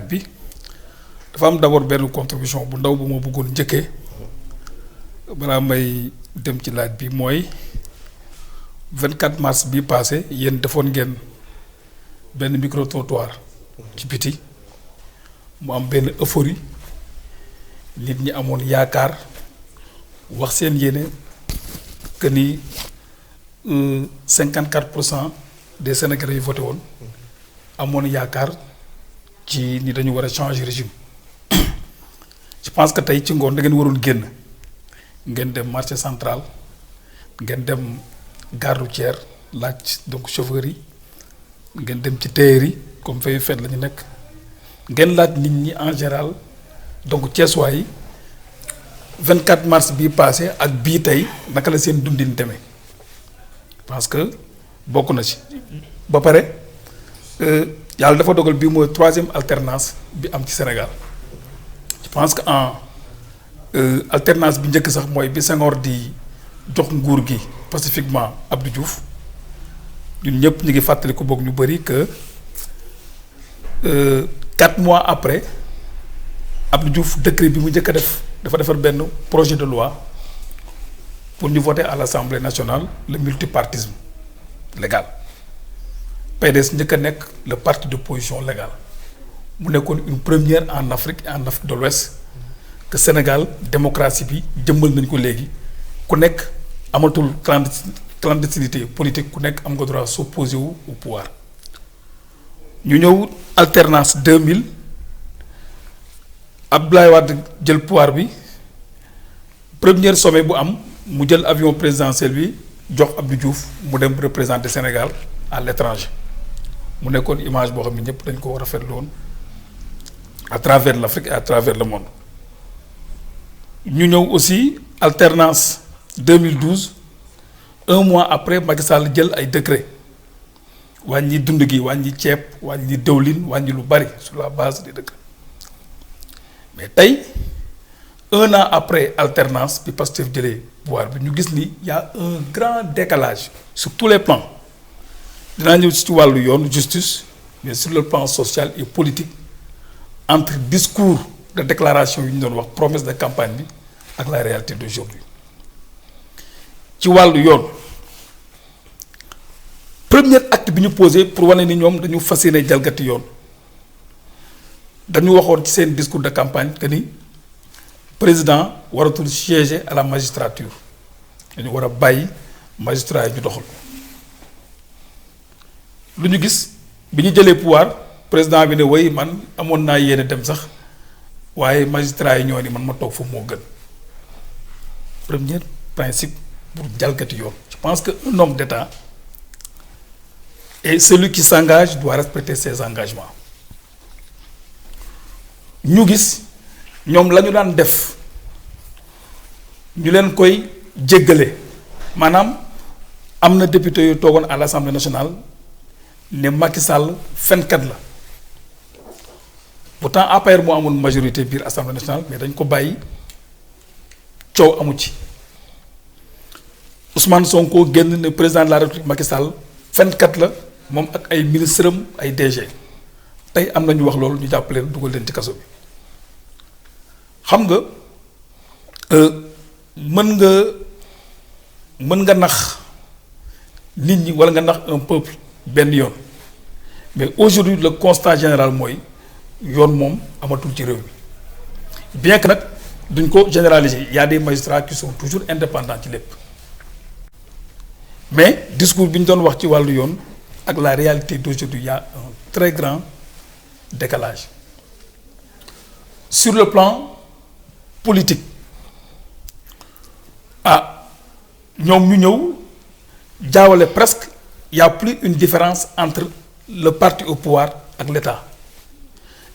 bi dafa am d'abord benn contribution bu ndaw bu ma bëggoon njëkkee balaa may dem ci laaj bi mooy 24 mars bi passé yéen defoon ngeen benn micro trottoir ci biti mu am benn euphorie nit ñi amoon yaakaar wax seen yéene que ni 54% des Sénégalais yi voté woon amoon yaakaar ci ni dañu war a changer régime je pense que tey ci ngoon da ngeen waroon génn ngeen dem marché central ngeen dem gare routière laaj donc chauffeurs yi ngeen dem ci tailleur yi comme fay feet la ñu nekk ngeen laaj nit ñi en général donc Thiessois yi 24 mars bii passé ak bii tey naka la seen dundin demee parce que bokk na ci ba pare yàlla dafa dogal bii mooy 3e alternance bi am ci Sénégal je pense que en alternance bi njëkk sax mooy bi Senghor di jox nguur gi pacifiquement Abdou Diouf ñun ñëpp ñu ngi fàttaliku boog ñu bëri que 4 mois après Abdou Diouf décret bi mu njëkk a def dafa defar benn projet de loi pour ñu voter à l'Assemblée nationale le multipartisme légal PDS njëkk a nekk le parti d'opposition légal mu nekkoon une première en Afrique et en Afrique de l'Ouest que Sénégal démocratie bi jëmmal nañ ko léegi ku nekk amatul clandestinité politique ku nekk am nga droit s'opposer wu au pouvoir ñu ñëw alternance 2000 Abdoulaye Wade jël pouvoir bi premier sommet bu am mu jël avion présidentiel bi jox Abdou Diouf mu dem représenter Sénégal à l'étranger mu nekkoon image boo xam ne ñëpp dañ ko war a rafetlu woon à travers l'Afrique et à travers le monde ñu ñëw aussi alternance 2012 un mois après Macky Sall jël ay décret wàññi dund gi wàññi ceeb wàññi dëwlin wàññi lu bari sur la base des décrets mais tey un an après alternance bi Pastef jëlee pouvoir bi ñu gis ni y a un grand décalage sur tous les plans dinaa ñëw ci wàllu yoon justice mais sur le plan social et politique entre discours de déclaration yu ñu doon wax promesse de campagne bi ak la réalité d'aujourd'hui ci wàllu yoon premier acte bi ñu posé pour wane ni ñoom dañu fas yéene jalgati yoon dañu waxoon ci seen discours de campagne que ni président waratul siéger à la magistrature dañu war a bàyyi magistrat yi ñu doxal lu ñu gis bi ñu jëlee pouvoir président bi ne way man amoon naa yéene dem sax waaye magistrat yi ñoo ni man ma toog foofu moo gën premier principe pour jalgati yoon je pense que un homme d'État et celui qui s'engage doit respecter ses engagements ñu gis ñoom la ñu daan def ñu leen koy jéggale maanaam am na député yu toogoon à l'Assemblée nationale ne Macky Sall fenkat la pourtant APR moo amoon majorité biir Assemblée nationale mais dañ ko bàyyi coow amu ci Ousmane Sonko génn ne président de la République Macky Sall fenkat la moom ak ay ministre am ay DG tey am na ñu wax loolu ñu jàpp leen dugal leen ci kaso bi xam nga mën nga nax nit ñi walla nga nax un peuple benn yoon mais aujourd'hui le constat général mooy yoon moom amatul ci réew mi bien que nag duñ ko généraliser il y a des magistrats qui sont toujours indépendants ci lépp mais discours bi ñu doon wax ci wàllu yoon ak la réalité d'aujourd'hui il y a un très grand décalage sur le plan politique ñoom ñu ñëw jaawale presque il y a plus une différence entre le parti au pouvoir ak l'État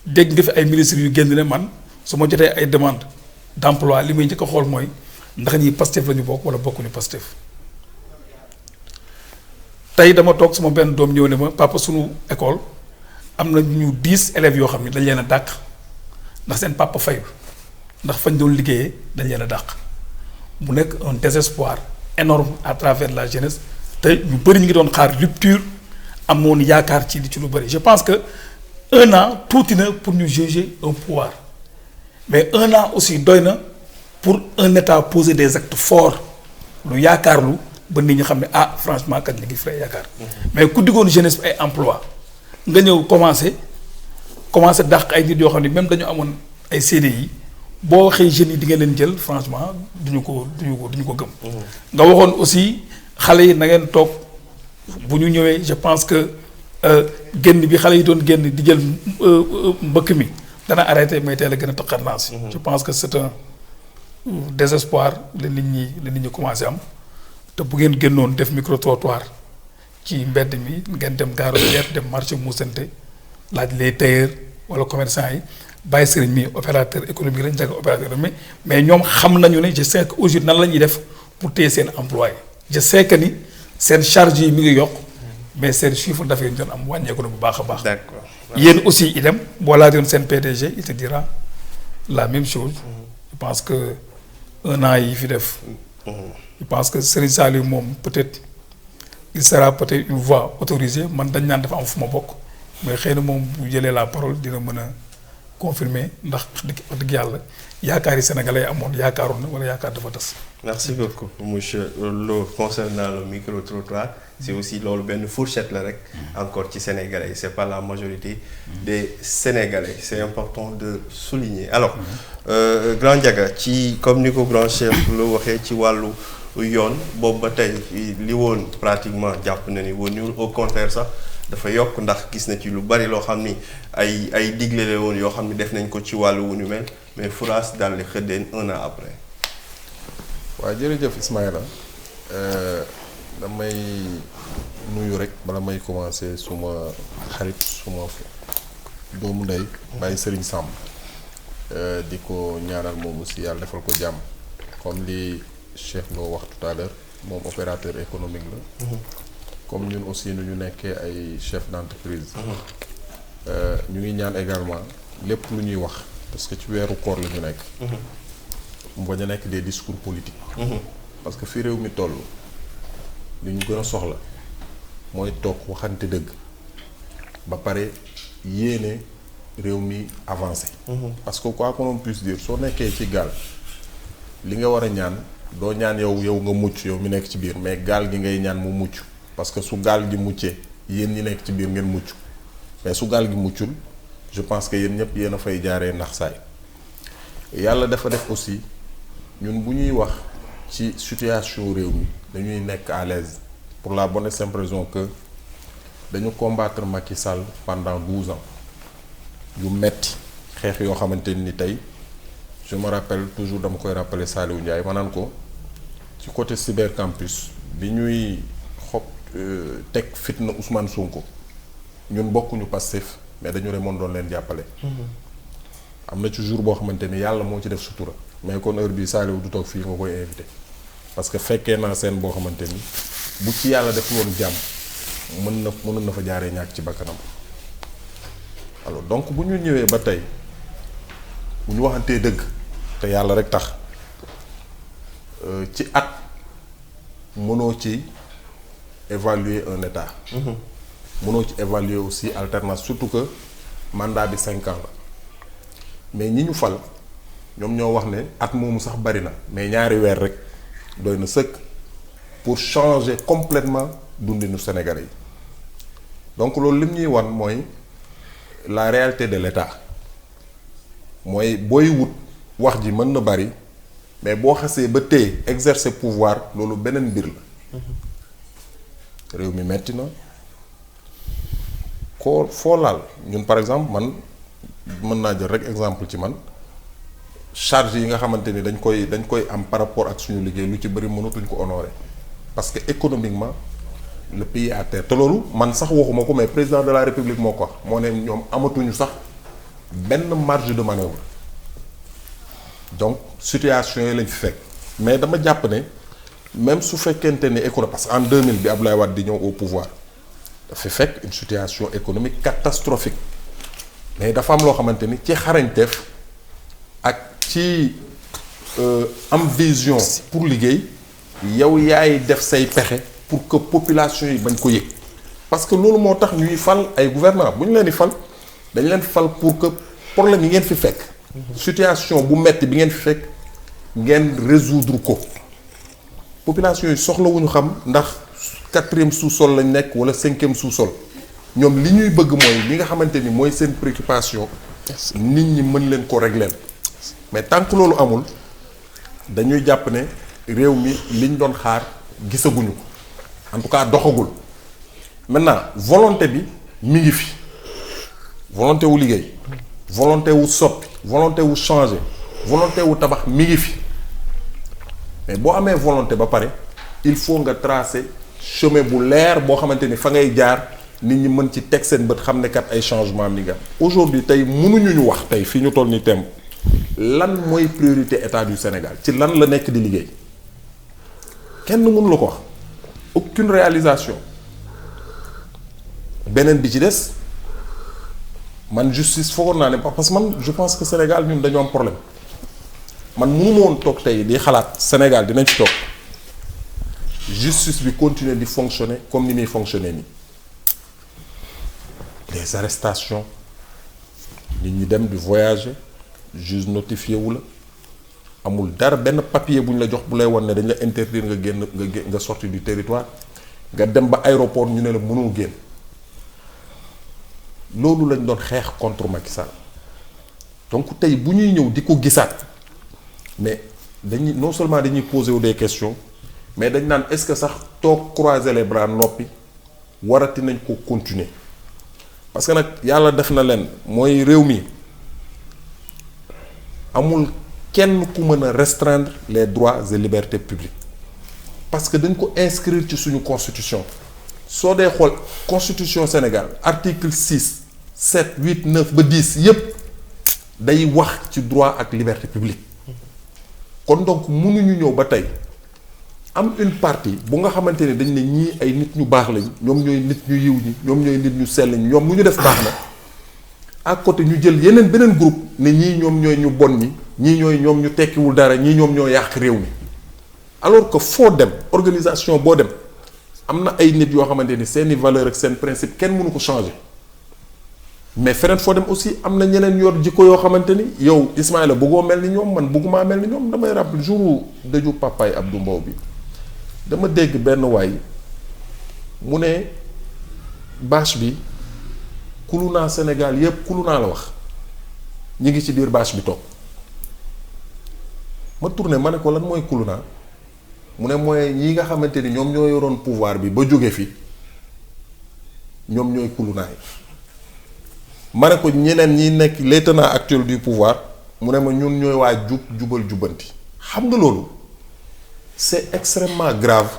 dégg nga fi ay ministres yu génn ne man su ma jotee ay demande d'emploi li muy njëkk a xool mooy ndax ñi Pastef la ñu bokk wala bokkuñu Pastef tey dama toog sama benn doom ñëw ne ma papa sunu école am na ñu 10 élèves yoo xam ne dañ leen a dàq ndax seen papa fayu ndax fañ doon liggéeyee dañ leen a dàq mu nekk un désespoir énorme à travers la jeunesse te ñu bëri ñu ngi doon xaar rupture amoon yaakaar ci lu bëri je pense que 1 an tuuti na pour ñu juger un pouvoir mais 1 an aussi doy na pour un état poser des actes forts lu yaakaarlu ba nit ñi xam ne ah franchement kat ñu ngi fay yaakaar. mais ku diggoon jeunesse bi ay emploi nga ñëw commencé dàq ay nit yoo xam ne même dañu amoon ay CDI boo waxee jeunes yi di nga leen jël franchement duñu ko gëm. nga waxoon aussi xale yi na ngeen toog bu ñu ñëwee je pense que génn bi xale yi doon génn di jël mbëkk mi dana arrêté mais teel a gën a taqarnaas. je pense que c'est un désespoir la nit ñi commencé am te bu ngeen génnoon def micro trottoir ci mbedd mi ngeen dem gare routière dem marché Moussante laaj les tailleurs wala commerçant yi bàyyi sëriñ mi opérateur économique lañ jàng opérateur économique mais ñoom xam nañu ne je sais que aujourd'hui nan la ñuy def pour téye seen employé je sais que ni seen charge yi mi ngi yokk mais seen chiffre d'affaires yi ñu doon am wàññeeku na bu baax a baax. D'accord. yéen aussi idem boo laajoon seen PDG il te dira la même chose. je pense que 1 an yi fi def. je pense que Serigne Saliou moom peut-être il sera peut-être une voix autorisée man dañ naan dafa am fu ma bokk mais xëy na moom bu jëlee la parole dina mën a confirmer ndax wax dëgg yàlla yaakaar yi sénégalais amoon yaakaaroon na wala yaakaar dafa tas. merci beaucoup monsieur Lo concernant le micro-trottoir c'est aussi loolu benn fourchette la rek encore ci sénégalais yi c'est pas la majorité des sénégalais c'est important de souligner alors grand Ndiaga ci comme ni ko grand chef Lo waxee ci wàllu yoon boobu ba tey li woon pratiquement jàpp na ni woon au contraire sax dafa yokk ndax gis na ci lu bari loo xam ni ay digle la woon yoo xam ni def nañ ko ci wàllu wu ñu mel mais furaas daal di xëddeen 1 an après. waaw jërëjëf Ismaïla damay nuyu rek bala may commencer suma xarit suma doomu ndey bàyyi Serigne Samb di ko ñaanal moom aussi yàlla defal ko jàmm comme li chef Lo wax tout à l'heure moom opérateur économique la. comme ñun aussi nu ñu nekkee ay chef d'entreprise. ñu ngi ñaan également lépp lu ñuy wax parce que ci weeru koor la ñu nekk. mu bañ a nekk des discours politiques. parce que fi réew mi toll li ñu gën a soxla mooy toog waxante dëgg ba pare yéene réew mi avancé. parce que quoi qu'on puisse dire soo nekkee ci gaal li nga war a ñaan doo ñaan yow nga mucc yow mi nekk ci biir mais gaal gi ngay ñaan mu mucc parce que su gaal gi muccee yéen ñi nekk ci biir ngeen mucc mais su gaal gi muccul je pense que yéen ñëpp yéen a fay jaaree ndax saay yàlla dafa def aussi ñun bu ñuy wax ci situation réew mi dañuy nekk à l'aise pour la bonne et simple raison que dañu combattre Macky Sall pendant 12 ans yu metti xeex yoo xamante ni tey je me rappelle toujours dama koy rappeler Saliou Ndiaye ma naan ko ci côté cybercampus bi ñuy teg fitna Ousmane Sonko ñun bokkuñu Pastef mais dañu remoon doon leen jàppale. am na ci jour boo xamante ni yàlla moo ci def sutura mais kon heure bii Saliou du toog fii nga koy invité parce que fekkee naa seen boo xamante ni bu ci yàlla def woon jàmm mënoon na fa jaaree ñàkk ci bakkanam alors donc bu ñu ñëwee ba tey bu ñu waxantee dëgg te yàlla rek tax ci at mënoo ci évaluer un état. mënoo ci évaluer aussi alternance surtout que mandat bi 5 ans la mais ñi ñu fal ñoom ñoo wax ne at moomu sax bari na mais ñaari weer rek doy na sëkk pour changer complètement dundinu Sénégalais yi donc loolu lim ñuy wan mooy la réalité de l'état mooy booy wut wax ji mën na bari mais boo xasee ba téye exercer pouvoir loolu beneen mbir la réew mi metti na koo foo laal ñun par exemple man mën naa jël rek exemple ci man charge yi nga xamante ni dañ koy am par rapport ak suñu liggéey lu ci bëri mënatuñ ko honorer parce que économiquement le pays est à terre te loolu man sax waxuma ko mais président de la république moo ko wax moo ne ñoom amatuñu sax benn marge de manœuvre donc situation yi lañ fi fekk mais dama jàpp ne même su fekkente ni économie parce que en 2000 bi Abdoulaye Wade di ñëw au pouvoir dafa fekk une situation économique catastrophique mais dafa am loo xamante ni ci xarañteef ak ci am vision pour liggéey yow yaay def say pexe pour que population yi bañ ko yëg parce que loolu moo tax ñuy fal ay gouvernants bu ñu leen di fal dañ leen fal pour que problème yi ngeen fi fekk. situation bu metti bi ngeen fi fekk ngeen résoudre ko. population yi soxlawuñu xam ndax 4e sous-sol lañ nekk wala 5e sous-sol ñoom li ñuy bëgg mooy li nga xamante ni mooy seen préoccupation. nit ñi mën leen ko régler mais tant que loolu amul dañuy jàpp ne réew mi liñ doon xaar gisaguñu ko en tout cas doxagul maintenant volonté bi mi ngi fi volonté wu liggéey volonté wu soppi volonté wu changer volonté wu tabax mi ngi fi mais boo amee volonté ba pare il faut nga tracer chemin bu leer boo xamante ni fa ngay jaar nit ñi mën ci teg seen bët xam ne kat ay changement mi nga am aujourd'hui tey mënuñu ñu wax tey fi ñu toll ni temb lan mooy priorité état du Sénégal ci lan la nekk di liggéey kenn mënu la ko wax aucune réalisation beneen bi ci des man justice foogoon naa ne parce que man je pense que Sénégal ñun dañoo am problème man mënu ma woon toog tey di xalaat Sénégal dinañ ci toog justice bi continuer di fonctionner comme ni muy fonctionner nii les arrestations nit ñi dem di voyager juge notifié wu la amul dara benn papier bu ñu la jox bu lay wan ne dañ la interdire nga génn nga sortir du territoire nga dem ba aéroport ñu ne la mënoo génn loolu lañ doon xeex contre Macky Sall donc tey bu ñuy ñëw di ko gisaat mais dañuy non seulement dañuy poser wu des questions mais dañ naan est-ce que sax toog croiser les bras noppi warati nañ ko continuer parce que nag yàlla def na leen mooy réew mi amul kenn ku mën a restreindre les droits et libertés publiques parce que dañ ko inscrire ci suñu constitution soo dee xool constitution Sénégal article 6 7 8 9 ba 10 yépp day wax ci droit ak liberté publique kon donc mënuñu ñëw ba tey am une partie bu nga xamante ne dañ ne ñii ay nit ñu baax lañ ñoom ñooy nit ñu yiw ñi ñoom ñooy nit ñu sell ñi ñoom lu ñu def baax na à côté ñu jël beneen groupe ne ñii ñoom ñooy ñu bon ñi ñii ñooy ñoom ñu tekkiwul dara ñii ñoom ñoo yàq réew mi alors que foo dem organisation boo dem am na ay nit yoo xamante ni seeni valeur ak seen principe kenn mënu ko changer mais feneen foo dem aussi am na ñeneen yor jikko yoo xamante ni yow Ismaïla bëggoo mel ni ñoom man bëggumaa mel ni ñoom damay rappel jour dëju papaay Abdou Mbow bi dama dégg benn waay mu ne bâche bi kulu naa Sénégal yépp kulu naa la wax ñi ngi ci biir bâche bi toog ma tourné ma ne ko lan mooy kulu naa mu ne mooy ñi nga xamante ni ñoom ñoo yoroon pouvoir bi ba jóge fi ñoom ñooy kulu naa yi ma ne ko ñeneen ñi nekk les tenants actuels du pouvoir mu ne ma ñun ñooy waa jubal jubbanti xam nga loolu c'est extrêmement grave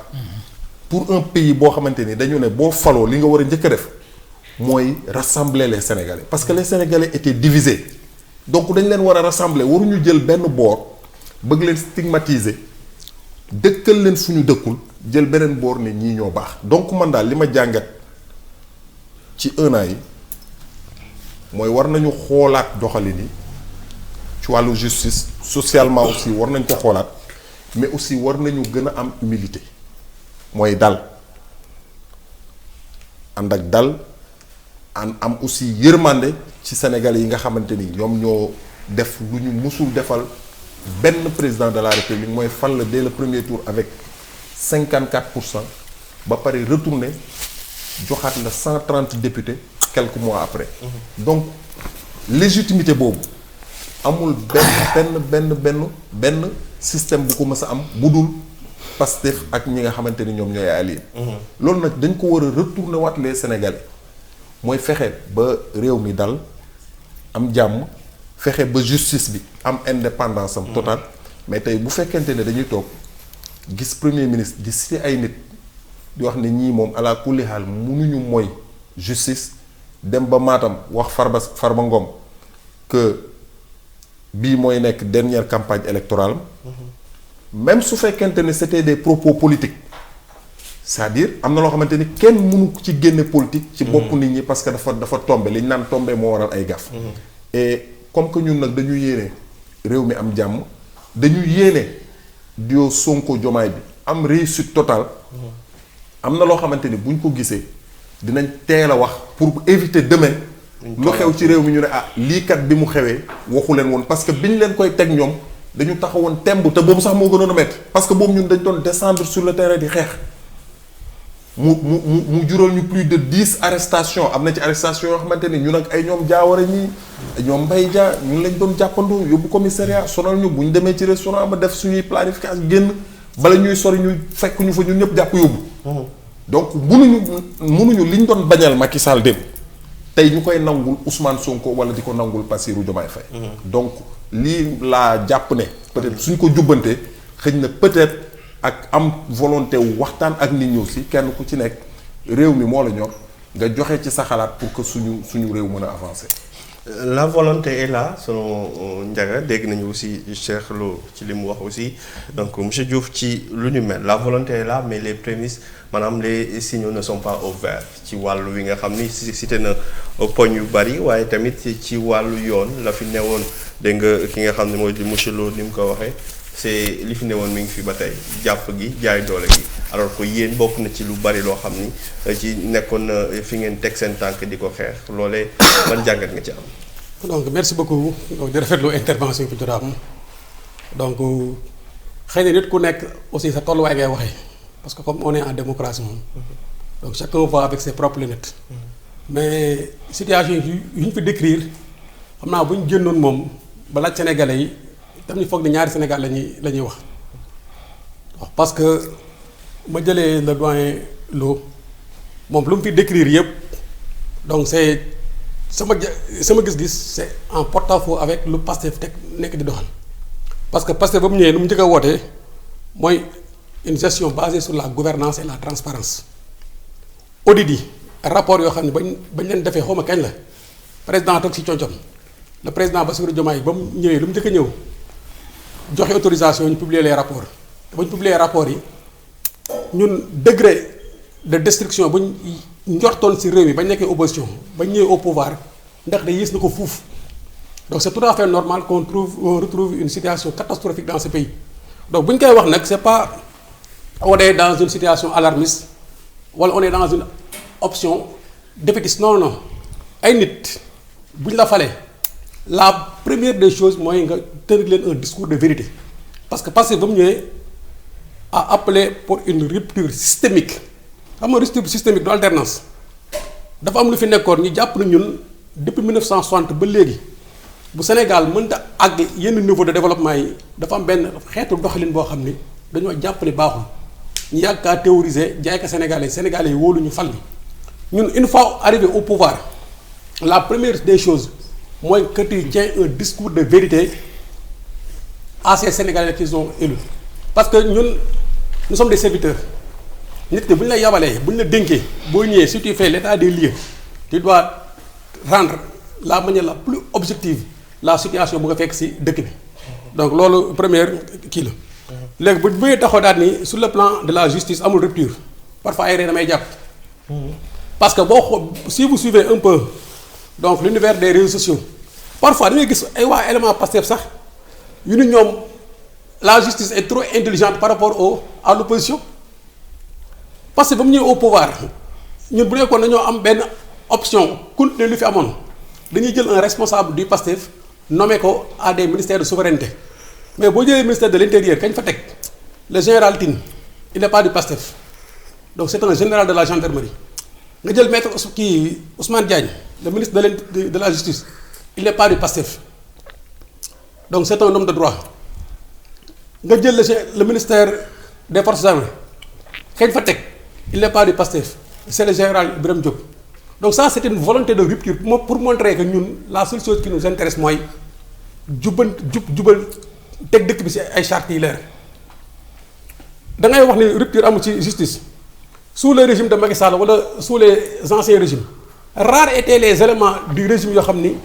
pour un pays boo xamante ni dañu ne boo faloo li nga war a njëkk a def mooy rassembler les Sénégalais parce que les Sénégalais étaient divisés donc dañ leen war a rassembler waruñu jël benn boor bëgg leen stigmatiser dëkkal leen fu ñu dëkkul jël beneen boor ne ñii ñoo baax donc man daal li ma jàngat ci 1 an yi mooy war nañu xoolaat doxalin yi ci wàllu justice socialement aussi war nañ ko xoolaat mais aussi war nañu gën a am humilité mooy dal ànd ak dal am aussi yërmande ci Sénégalais yi nga xamante ni ñoom ñoo def lu ñu musul defal benn président de la République mooy fal la dès le premier tour avec 54% ba pare retourné joxaat la 130 députés quelques mois après. Donc légitimité boobu amul benn système bu ko mës a am bu dul Pastef ak ñi nga xamante ni ñoom ñooy alliés. loolu nag dañ ko war a retourner waat les Sénégalais mooy fexe ba réew mi dal am jàmm fexe ba justice bi am indépendance am totale mais tey bu fekkente ne dañuy toog gis premier ministre di cité ay nit di wax ne ñii moom ala kulli xaal mënuñu mooy justice dem ba Matam wax Farba Ngom que bii mooy nekk dernière campagne électorale même su fekkente ne c'était des propos politiques c'est-à-dire am na loo xamante ni kenn mënu ci génne politique ci bopp nit ñi parce que dafa tombé li ñu naan tombé moo waral ay gaf et comme que ñun nag dañu yéene réew mi am jàmm dañu yéene duo Sonko Jomaay bi am réussite totale am na loo xamante ni buñ ko gisee dinañ teel a wax pour éviter demain lu xew ci réew mi ñu ne lii kat bi mu xewee waxu leen woon parce que biñ leen koy teg ñoom dañu taxawoon temb te boobu sax moo gënoon a métti parce que boobu ñun dañ doon descendre sur le terrain di xeex mu jural ñu plus de 10 arrestations am na ci arrestation yoo xamante ni ñun ak ay ñoom jaaware ñi ñoom mbay jaa ñun lañ doon jàppandoo yóbbu commissariat sonal ñu bu ñu demee ci restaurant ba def suñuy planification génn bala ñuy sori ñu fekk ñu fa ñun ñëpp jàpp yóbbu. donc munuñu liñ doon bañal Macky Sall dem tey ñu koy nangul Ousmane Sonko wala di ko nangul Bassirou Diomaye Faye. donc lii laa jàpp ne. peut-être suñ ko jubbantee xëy na peut-être. ak am volonté wu waxtaan ak nit ñi aussi kenn ku ci nekk réew mi moo la ñor nga joxe ci sa xalaat pour que suñu réew mën a avancer. La volonté est là selon Ndiaga dégg nañu aussi Cheikh Lo ci li mu wax aussi donc monsieur Diouf ci lu ñu mel la volonté est là mais les prémices maanaam les signaux ne sont pas au vert ci wàllu wi nga xam ni cité na poñ yu bari waaye tamit ci wàllu yoon la fi newoon dégg nga ki nga xam ne mooy di monsieur Lo ni mu ko waxee. c'est li fi ne woon mi ngi fi ba tey jàpp gi jaay doole gi alors que yéen bokk na ci lu bari loo xam ni ci nekkoon na fi ngeen teg seen tànk di ko xeex loolee man jàngat nga ci am. donc merci beaucoup di rafetlu intervention bi jot am donc xëy na nit ku nekk aussi sa tolluwaay ngay waxee parce que comme on est en démocratie moom donc chacun va avec ses propres lunettes mais situation yu ñu fi décrire xam naa bu ñu génnoon moom ba laaj sénégalais yi. dam ñu foog ne ñaari Sénégal la ñuy wax parce que ma jëlee le doyen Lo moom lu mu fi décrire yëpp donc c'est sama gis-gis c'est en porte-à-faux avec lu Pastef teg nekk di doxal parce que Pastef ba mu ñëwee nu mu njëkk a wootee mooy une gestion basée sur la gouvernance et la transparence audit yi rapport yoo xam ne bañ leen defee xaw ma kañ la président toog ci concom le président Bassirou Diomaye ba mu ñëwee lu mu njëkk a ñëw joxe autorisation ñu publier les rapports te ba ñu publier rapports yi ñun degré de destruction ba ñu njortoon ci réew mi ba ñu nekkee opposition ba ñu ñëwee au pouvoir ndax de yées na ko fuuf donc c'est tout à fait normal qu'on retrouve une situation catastrophique dans ce pays donc bu ñu koy wax nag c'est pas on est dans une situation alarmiste wala on est dans une option défaitiste non ay nit bu ñu la falee la première des choses mooy nga tenir leen un discours de vérité parce que Pastef ba mu ñëwee a appelé pour une rupture systémique xam nga rupture systémique du alternance dafa am lu fi nekkoon ñu jàpp na ñun depuis 1960 ba léegi bu Sénégal mënta àgg yenn niveau de développement yi dafa am benn xeetu doxalin boo xam ni dañoo jàpp ne baaxul ñu yàgg kaa théoriser jaay ko Sénégalais yi wóolu ñu fal ni ñun une fois arrivé au pouvoir la première des choses mooy que tu tiens un discours de vérité à ces Sénégalais qu'ils ont élus parce que ñun nous sommes des serviteurs nit ki bu ñu la yabalee bu ñu la dénkee boo ñëwee si tu fais l'état des lieux tu dois rendre la manière la plus objective la situation bu nga fekk ci dëkk bi donc loolu première kii la léegi bu bëggee taxaw daal ni sur le plan de la justice amul rupture parfois ay ree damay jàpp parce que boo xool si vous suivez un peu donc l'univers des réseaux sociaux parfois da ngay gis ay waa élément Pastef sax yu ni ñoom la justice est trop intelligente par rapport à l'opposition parce que ba mu ñëwee au pouvoir ñun bu nekkoon dañoo am benn option continuer lu fi amoon dañuy jël un responsable du Pastef nommé ko à des ministères de souveraineté mais boo jëlee ministère de l'intérieur kañ fa teg le général Tine il n'est pas du Pastef donc c'est un général de la gendarmerie nga jël maître Ousmane Diagne le ministre de la justice il n'est pas du Pastef donc c'est un homme de droit nga jël le ministère des forces armées kañ fa teg il n'est pas du Pastef c'est le général Birame Diop donc ça c'est une volonté de rupture pour montrer que ñun la seule chose qui nous intéresse mooy jubal teg dëkk bi ci ay chartes yi leer da ngay wax ni rupture amul ci justice sous le régime de Macky Sall wala sous les anciens régimes rares étaient les éléments du régime yoo xam ni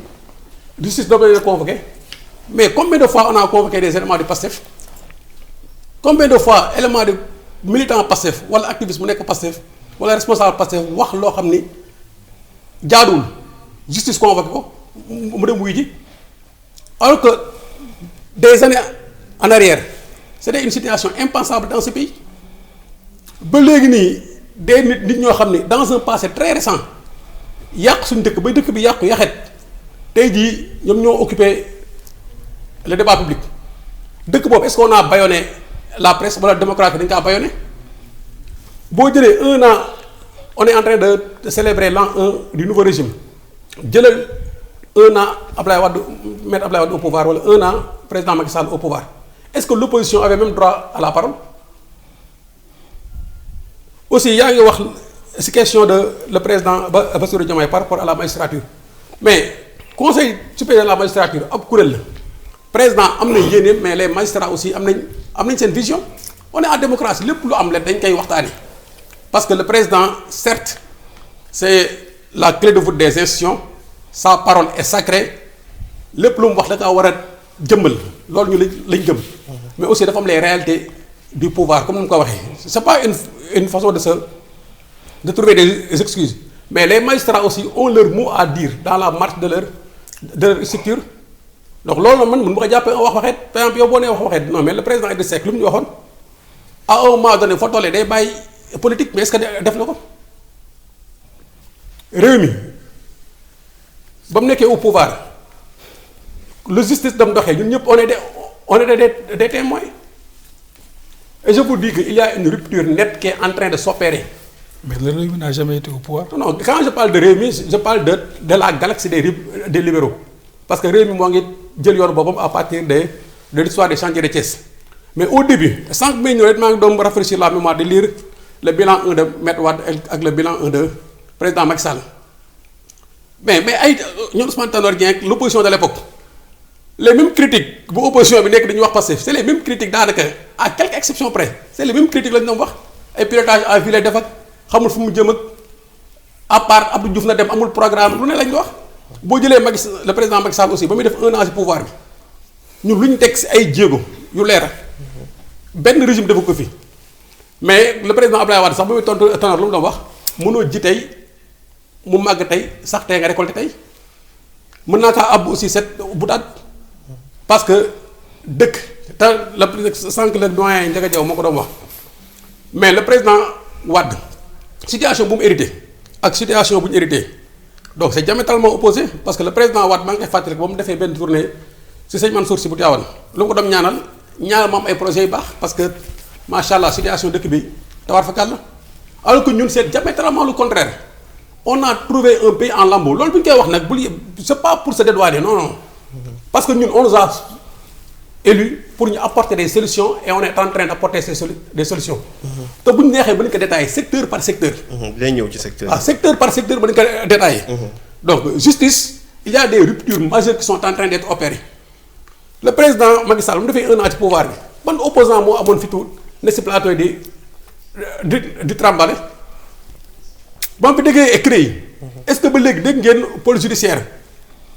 justice doog leen convoqué mais combien de fois on a convoqué des éléments du Pastef combien de fois éléments de militant Pastef wala activiste bu nekk Pastef wala responsable Pastef wax loo xam ni jaaduwul justice convoqué ko mu dem wuy ji alors que des années en arrière c'était une situation impensable dans ce pays ba léegi nii des nit ñoo xam ni dans un passé très récent yàq suñu dëkk ba dëkk bi yàqu yaxet tey jii ñoom ñoo occupé le débat public dëkk boobu est-ce qu'on a bâillonné la presse wala démocratie dañ kaa bâillonné boo jëlee 1 an on est en train de célébrer l'an 1 du nouveau régime jëlal 1 an Ablaye Wade mettre Ablaye Wade au pouvoir wala 1 an président Macky Sall au pouvoir est-ce que l'opposition avait même droit à la parole aussi yaa ngi wax ci question de le président Bassirou Diomaye par rapport à la magistrature mais conseil supérieur de la magistrature ab kuréel la président am na yéene mais les magistrats aussi am nañ seen vision on est en démocratie lépp lu am leen dañ koy waxtaanee parce que le président certes c'est la clé de voûte des institutions sa parole est sacrée lépp lu mu wax da kaa war a jëmbal loolu ñu lañ gëm mais aussi dafa am les réalités du pouvoir comme ni mu ko waxee c'est pas une façon de trouver des excuses mais les magistrats aussi ont leur mot à dire dans la marche de leur structure donc loolu man mun ma ko jàppee wax waxeet par exemple yow boo nee wax waxeet non mais le président Idrissa Seck lu mu ñu waxoon à un moment donné foo tollee day bàyyi politique mais est-ce que def na ko réew mi ba mu nekkee au pouvoir le justice dam doxee ñun ñëpp on est des témoins et je vous dis que il y a une rupture nette qui est en train de s'opérer. Mais le Rewmi n'a jamais été au pouvoir. Non, quand je parle de Rewmi, je parle de la galaxie des libéraux. Parce que Rewmi moo ngi jël yoon boppam à partir de l'histoire des chantiers de Thiès. Mais au début, sans que may ñëw rek maa ngi doon rafraîchir la mémoire de lire le bilan 1 de Maître Wade ak le bilan 1 de président Macky Sall. Mais ay ñoom Ousmane Tanor Dieng l'opposition de l'époque les mêmes critiques bu opposition bi nekk dañuy wax Pastef c'est les mêmes critiques daanaka à quelques exceptions près c'est les mêmes critiques lañu doon wax ay pilotage à vue lay def ak xamul fu mu jëm ak à part Abdou Diouf na dem amul programme lu ne lañ wax boo jëlee le président Macky Sall aussi ba muy def 1 an ci pouvoir bi ñun lu ñu teg ci ay jéego yu leer benn régime defu ko fi mais le président Abdoulaye Wade sax ba muy tontu Tanor lu mu doon wax mënoo ji tey mu màgg tey sax tey nga récolté tey mën naa kaa àbb aussi cette boutade parce que dëkk te la sànq le doyen Ndiaga Diaw moo ko doon wax mais le président Wade situation bu mu hérité ak situation bu ñu hérité donc c'est diamétralement opposé parce que le président Wade maa ngi koy fàttali ba mu defee benn tournée si sëñ Mansour Sy bu Tivaouane lu mu ko doon ñaanal ma am ay projets yu baax parce que macha allah situation dëkk bi tawar fa kàll alors que ñun c'est diamétralement le contraire on a trouvé un pays en lambeaux loolu bu ñu koy wax nag bul c'est pas pour se dédouaner non parce que ñun on nous a élus pour ñu apporter des solutions et on est en train d'apporter des solutions. te bu ñu neexee ba ñu ko détailler secteur par secteur. day ñëw ci secteur. secteur par secteur ba ñu ko détailler. donc justice il y a des ruptures majeures qui sont en train d'être opérées le président Macky Sall mu defee 1 an ci pouvoir bi ban opposant moo amoon fitu ne si plateau yi di trembler ba mu fi déggee écrit yi. est-ce que ba léegi dégg ngeen pôle judiciaire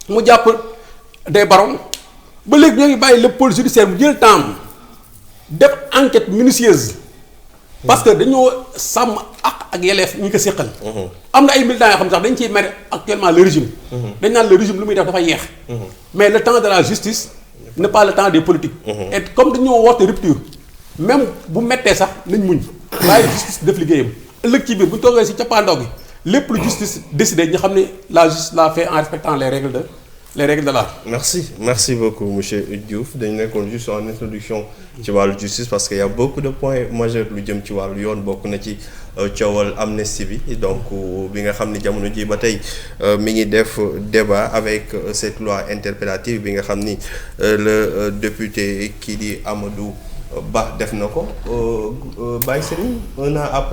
mu jàpp des barons ba léegi ñoo ngi bàyyi le pôle judiciaire mu jël temps def enquête minutieuse parce que dañoo sàmm ak yelleef ñi ko séqal. am na ay militants yoo xam sax dañ ciy mere actuellement le régime. dañ naan le régime lu muy def dafa yeex. mais le temps de la justice n'est pas le temps des politiques. et comme dañoo woote rupture même bu mettee sax nañ muñ. bàyyi justice def liggéeyam ëllëg ci biir bu ñu toogee si cappaandaw gi lépp lu justice décidé ñu xam ne la justice l'a fait en respectant les règles de l'art. Merci beaucoup monsieur Diouf dañu nekkoon juste en introduction ci wàllu justice parce que y a beaucoup de points majeurs lu jëm ci wàllu yoon bokk na ci coowal amnistie bi donc bi nga xam ni jamono ji ba tey mi ngi def débat avec cette loi interpellative bi nga xam ni le député kii di Amadou Ba def na ko Baye Serigne 1 an après.